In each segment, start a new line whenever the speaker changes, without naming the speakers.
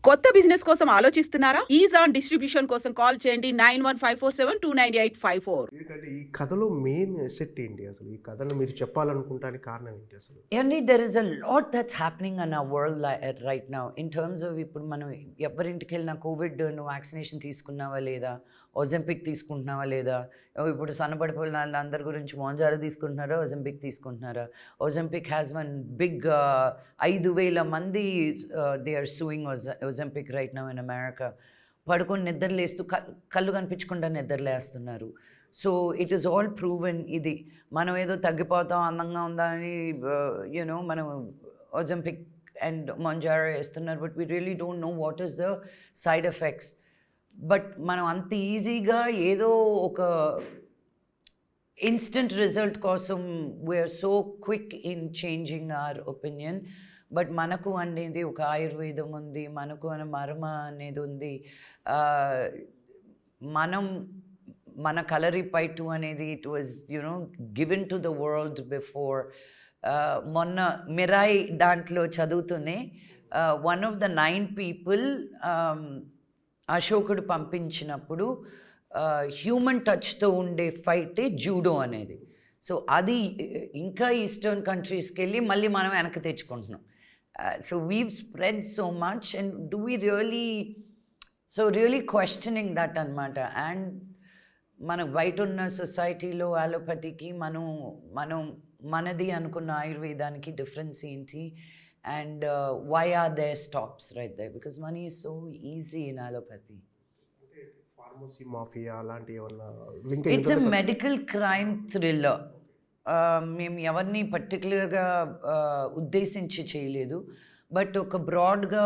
కొత్త బిజినెస్ కోసం ఆలోచిస్తున్నారా? ఈజ్ ఆన్ డిస్ట్రిబ్యూషన్ కోసం కాల్ చేయండి 915472298854.
ఏంటంటే ఈ కథలో మెయిన్ ఎసెట్ ఏంటి అసలు? ఈ కథను మీరు చెప్పాలనుకుంటానికి కారణం ఏంటి అసలు?
Andy, there is a lot that's happening in our world right now in terms of ఇప్పుడు మనం ఎవరింటికి వెళ్ళినా కోవిడ్ నువ్వు వ్యాక్సినేషన్ తీసుకున్నావా లేదా, ఒజెంపిక్ తీసుకుంటున్నావా లేదా, ఇప్పుడు సన్నబడిపోయిన అందరి గురించి మోంజారో తీసుకుంటున్నారా, ఒజెంపిక్ తీసుకుంటున్నారా. ఒజెంపిక్ హ్యాస్ వన్ బిగ్ 5,000 మంది they are suing Ozempic right now in America. పడుకొని నిద్రలేస్తూ కళ్ళు కనిపించకుండా నిద్రలేస్తున్నారు. So it is all proven. ఇది మనం ఏదో తగ్గిపోతాం అందంగా ఉందా అని యూనో మనం ఒజెంపిక్ అండ్ మొంజారో వేస్తున్నారు, but we really don't know what is the side effects. But మనం అంత ఈజీగా ఏదో ఒక ఇన్స్టెంట్ రిజల్ట్ కోసం we are so quick in changing our opinion. But మనకు అనేది ఒక ఆయుర్వేదం ఉంది, మనకు అనే మర్మ అనేది ఉంది. మన కలరిపైటు అనేది it was you know given to the world before. మొన్న మిరాయి దాంట్లో చదువుతూనే వన్ ఆఫ్ ద 9 people అశోకుడు పంపించినప్పుడు హ్యూమన్ టచ్తో ఉండే ఫైటే జూడో అనేది. సో అది ఇంకా ఈస్టర్న్ కంట్రీస్కి వెళ్ళి మళ్ళీ మనం వెనక్కి తెచ్చుకుంటున్నాం. So we've spread so much and do we really questioning that అనమాట. అండ్ మన బయట ఉన్న సొసైటీలో అలోపతికి మనది అనుకున్న ఆయుర్వేదానికి డిఫరెన్స్ ఏంటి, and why are they stops right they, because money is so easy in allopathy.
Pharmacy mafia అలాంటి ఏమన్నా link?
It's a medical crime thriller. మేము ఎవరిని పర్టికులర్గా ఉద్దేశించి చేయలేదు, బట్ ఒక బ్రాడ్గా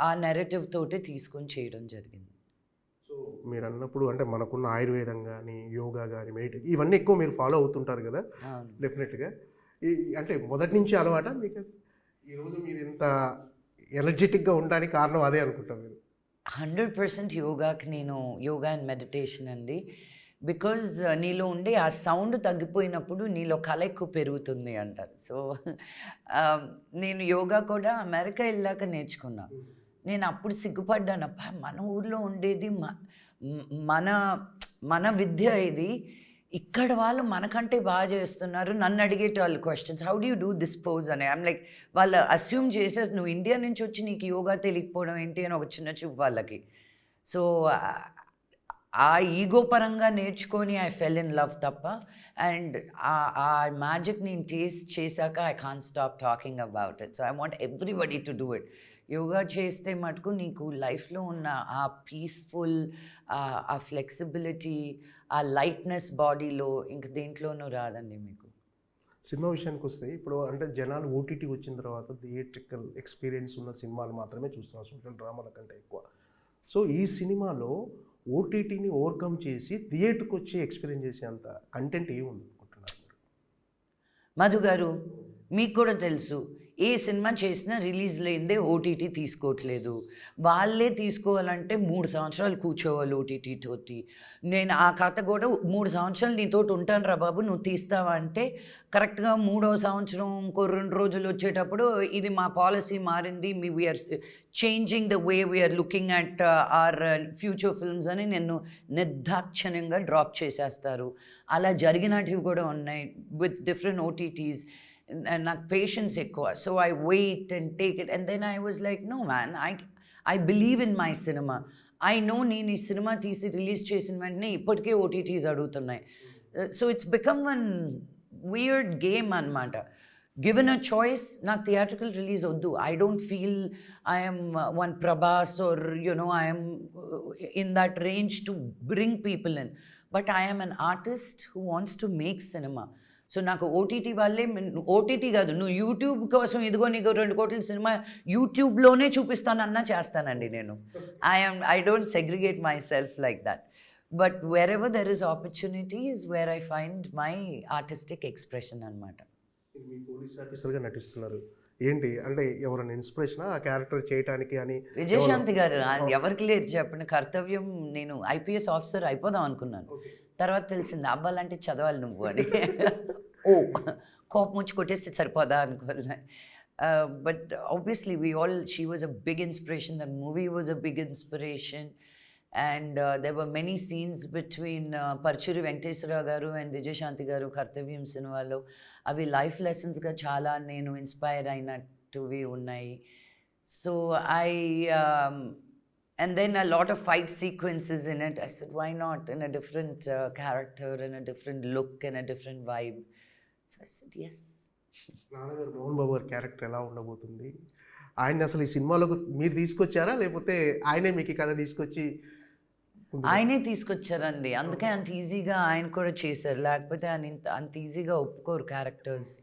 ఆ నెరేటివ్ తోటి తీసుకొని చేయడం జరిగింది.
సో మీరు అన్నప్పుడు అంటే మనకున్న ఆయుర్వేదం కానీ యోగా కానీ మెడిటేషన్ ఇవన్నీ ఎక్కువ మీరు ఫాలో అవుతుంటారు కదా డెఫినెట్గా. అంటే మొదటి నుంచి అలవాట మీకు? ఈరోజు మీరు ఇంత ఎనర్జెటిక్గా ఉండడానికి కారణం అదే అనుకుంటాం మీరు?
100% యోగాకి నేను యోగా అండ్ మెడిటేషన్ అండి. బికాజ్ నీలో ఉండే ఆ సౌండ్ తగ్గిపోయినప్పుడు నీలో కళ ఎక్కువ పెరుగుతుంది అంటారు. సో నేను యోగా కూడా అమెరికా వెళ్ళాక నేర్చుకున్నా. నేను అప్పుడు సిగ్గుపడ్డాను, అబ్బా మన ఊర్లో ఉండేది మన విద్య ఇది, ఇక్కడ వాళ్ళు మనకంటే బాగా చేస్తున్నారు. నన్ను అడిగేటవాళ్ళు questions, how do you do this pose అని. ఐమ్ లైక్, వాళ్ళు అస్యూమ్ చేసేసి నువ్వు ఇండియా నుంచి వచ్చి నీకు యోగా తెలియకపోవడం ఏంటి అని ఒక చిన్న చూపు వాళ్ళకి. సో ఆ ఈగో పరంగా నేర్చుకొని ఐ ఫెల్ ఇన్ లవ్ తప్ప. అండ్ ఆ మ్యాజిక్ నేను టేస్ట్ చేశాక I can't stop talking about it. So I want everybody to do it. Yoga చేస్తే మటుకు నీకు లైఫ్లో ఉన్న ఆ పీస్ఫుల్, ఆ ఫ్లెక్సిబిలిటీ, ఆ లైట్నెస్ బాడీలో ఇంక దేంట్లోనూ రాదండి మీకు.
సినిమా విషయానికి వస్తే ఇప్పుడు అంటే జనాలు ఓటీటీ వచ్చిన తర్వాత థియేట్రికల్ ఎక్స్పీరియన్స్ ఉన్న సినిమాలు మాత్రమే చూస్తున్నారు, సోషల్ డ్రామాల కంటే ఎక్కువ. సో ఈ సినిమాలో ఓటీటీని ఓవర్కమ్ చేసి థియేటర్కి వచ్చి ఎక్స్పీరియన్స్ చేసే అంత కంటెంట్ ఏముంది అనుకుంటున్నారు?
మధు గారు, మీకు కూడా తెలుసు, ఏ సినిమా చేసినా రిలీజ్ లేనిదే ఓటీటీ తీసుకోవట్లేదు. వాళ్ళే తీసుకోవాలంటే 3 సంవత్సరాలు కూర్చోవాలి ఓటీటీ తోటి. నేను ఆ కథ కూడా 3 సంవత్సరాలు నీతోటి ఉంటాను రా బాబు, నువ్వు తీస్తావా అంటే కరెక్ట్గా 3వ సంవత్సరం ఇంకో 2 రోజులు వచ్చేటప్పుడు ఇది మా పాలసీ మారింది, we are changing the way we are looking at our future films అని నిన్ను నిర్దాక్షిణ్యంగా డ్రాప్ చేసేస్తారు. అలా జరిగినటివి కూడా ఉన్నాయి విత్ డిఫరెంట్ ఓటీటీస్. And నాకు పేషెన్స్ ఎక్కువ. So I wait and take it and then I was like, no man, I believe in my cinema. I know నేను ఈ సినిమా తీసి రిలీజ్ చేసిన వెంటనే ఇప్పటికే ఓటీటీస్ అడుగుతున్నాయి. So it's become one weird game అనమాట. గివెన్ అ చాయిస్, నాకు theatrical release వద్దు. I don't feel I'm one Prabhas or you know I'm in that range to bring people in. But I'm an artist who wants to make cinema. So నాకు OTT వాళ్ళే, OTT కాదు, నువ్వు YouTube కోసం ఇదిగో నీకు 2 కోట్ల సినిమా యూట్యూబ్లోనే చూపిస్తానన్నా చేస్తానండి నేను. I don't segregate my self like that. But where ever there is opportunity is where I find my artistic expression అనమాట.
మీ పోలీస్ ఆఫీసర్గా నటిస్తున్నారు ఏంటి అంటే ఎవరైనా ఇన్స్పిరేషన్ ఆ క్యారెక్టర్ చేయడానికి అని?
విజయశాంతి గారు, ఎవరికి లేదు చెప్పండి కర్తవ్యం. నేను ఐపీఎస్ ఆఫీసర్ అయిపోదాం అనుకున్నాను, తర్వాత తెలిసింది అవ్వాలంటే చదవాలి నువ్వు అని. ఓ కోపం వచ్చి కొట్టేస్తే సరిపోదా అనుకోవాలి. But obviously she was a big inspiration. That movie was a big inspiration. And there were many scenes between Parchuri Venkateswara garu and Vijay Shanti garu Kartavyam సినిమాలో అవి లైఫ్ లెసన్స్గా చాలా నేను ఇన్స్పైర్ అయినట్టువి ఉన్నాయి. So and then a lot of fight sequences in it. I said, why not in a different character, in a different look, in a different vibe? So I said, yes.
నాన్నగారు మోహన్ బాబు గారి character ఎలా ఉండబోతుంది? ఆయన్ని అసలు ఈ సినిమాలోకి మీరు తీసుకొచ్చారా, లేకపోతే ఆయనే మీకు ఈ కథ తీసుకొచ్చి
ఆయనే తీసుకొచ్చారండి. అందుకే అంత ఈజీగా ఆయన కూడా చేశారు. లేకపోతే ఆయన అంత ఈజీగా ఒప్పుకోరు క్యారెక్టర్స్,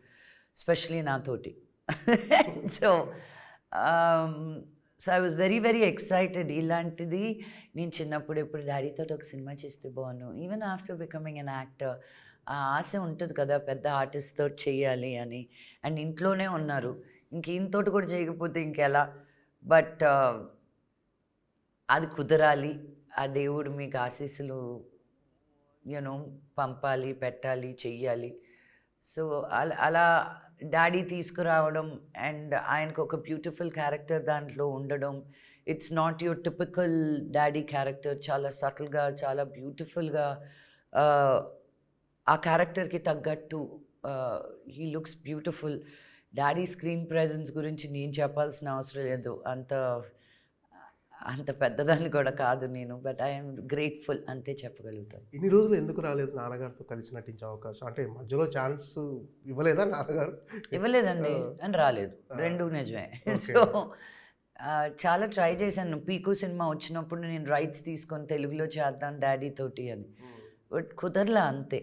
ఎస్పెషలీ నాతోటి. So I was very very excited. ఇలాంటిది నేను చిన్నప్పుడు ఎప్పుడు డాడీతో ఒక సినిమా చేస్తే బాగున్నాను. Even after becoming an actor ఆ ఆశ ఉంటుంది కదా పెద్ద ఆర్టిస్ట్తో చేయాలి అని. అండ్ ఇంట్లోనే ఉన్నారు, ఇంతోటి కూడా చేయకపోతే ఇంకెలా. బట్ అది కుదరాలి, ఆ దేవుడు మీకు ఆశీస్సులు పంపాలి, పెట్టాలి, చెయ్యాలి. సో అలా డాడీ తీసుకురావడం అండ్ ఆయనకు ఒక బ్యూటిఫుల్ క్యారెక్టర్ దాంట్లో ఉండడం. It's not your typical daddy character. చాలా సటిల్గా, చాలా బ్యూటిఫుల్గా ఆ క్యారెక్టర్కి తగ్గట్టు he looks beautiful. Daddy screen presence గురించి నేను చెప్పాల్సిన అవసరం లేదు, అంత పెద్దదాన్ని కూడా కాదు నేను. బట్ ఐఎమ్ గ్రేట్ఫుల్, అంతే చెప్పగలుగుతాను.
ఇన్ని రోజులు ఎందుకు రాలేదు నాన్నగారితో కలిసి నటించే అవకాశం? అంటే మధ్యలో ఛాన్స్ ఇవ్వలేదా నాన్నగారు?
ఇవ్వలేదండి అని రాలేదు, రెండు నిజమే. సో చాలా ట్రై చేశాను. పీకు సినిమా వచ్చినప్పుడు నేను రైట్స్ తీసుకొని తెలుగులో చేద్దాం డాడీ తోటి అని, బట్ కుదరలా అంతే.